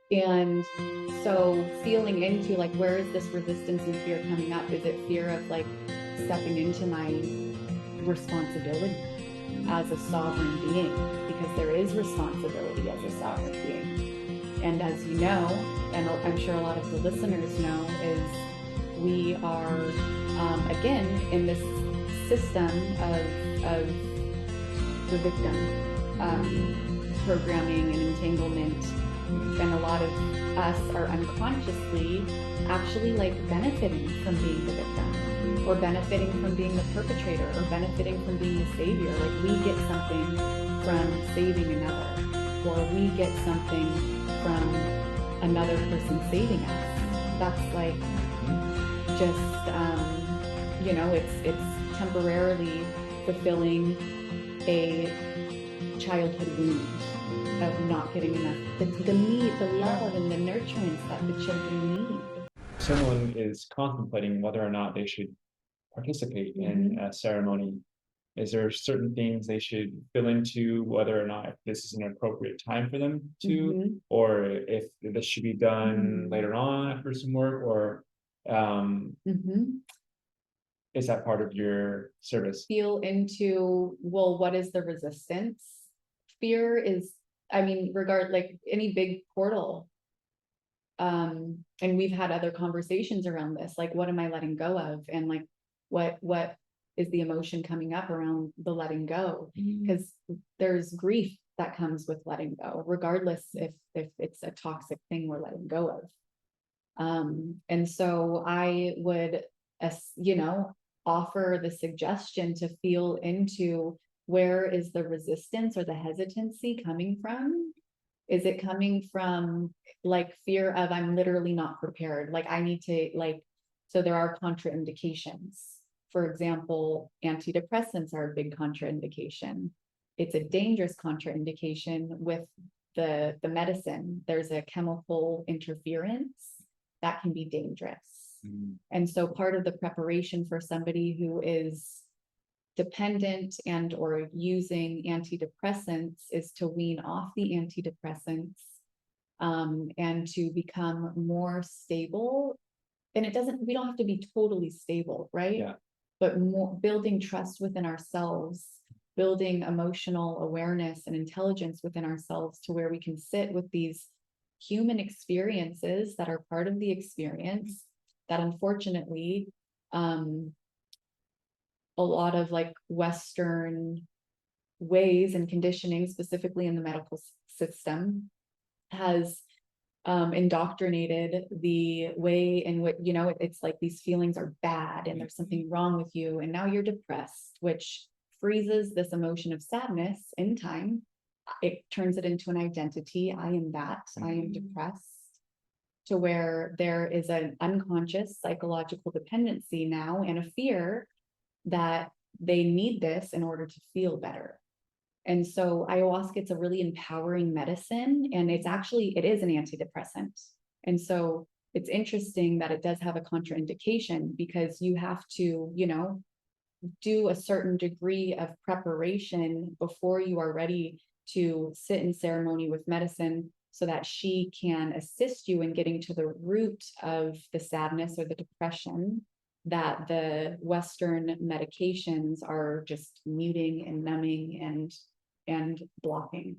And so feeling into like, where is this resistance and fear coming up? Is it fear of like stepping into my responsibility as a sovereign being? Because there is responsibility as a sovereign being. And as you know, and I'm sure a lot of the listeners know, is we are, again, in this system of the victim programming and entanglement. And a lot of us are unconsciously actually like benefiting from being the victim, or benefiting from being the perpetrator, or benefiting from being the savior. Like we get something from saving another, or we get something from another person saving us. That's like just, it's temporarily fulfilling a childhood wound of not getting enough, the need, the love and the nurturance that the children need. Someone is contemplating whether or not they should participate in a ceremony. Is there certain things they should fill into, whether or not this is an appropriate time for them to, or if this should be done later on after some work, or is that part of your service? Feel into, well, what is the resistance? Fear is, I mean, like any big portal. And we've had other conversations around this, like, what am I letting go of? And like, what is the emotion coming up around the letting go? Because there's grief that comes with letting go, regardless if it's a toxic thing we're letting go of. And so I would, offer the suggestion to feel into, where is the resistance or the hesitancy coming from? Is it coming from like fear of, I'm literally not prepared, like I need to, like, so there are contraindications. For example, antidepressants are a big contraindication. It's a dangerous contraindication with the medicine. There's a chemical interference that can be dangerous. And so part of the preparation for somebody who is dependent and or using antidepressants is to wean off the antidepressants, and to become more stable. And we don't have to be totally stable, right? Yeah. But more building trust within ourselves, building emotional awareness and intelligence within ourselves, to where we can sit with these human experiences that are part of the experience, that unfortunately, a lot of like Western ways and conditioning, specifically in the medical system, has indoctrinated the way in which, it's like these feelings are bad and there's something wrong with you, and now you're depressed, which freezes this emotion of sadness in time. It turns it into an identity. I am that. I am depressed. To where there is an unconscious psychological dependency now, and a fear that they need this in order to feel better. And so ayahuasca, it's a really empowering medicine, and it is an antidepressant. And so it's interesting that it does have a contraindication, because you have to, do a certain degree of preparation before you are ready to sit in ceremony with medicine, so that she can assist you in getting to the root of the sadness or the depression that the Western medications are just muting and numbing and blocking.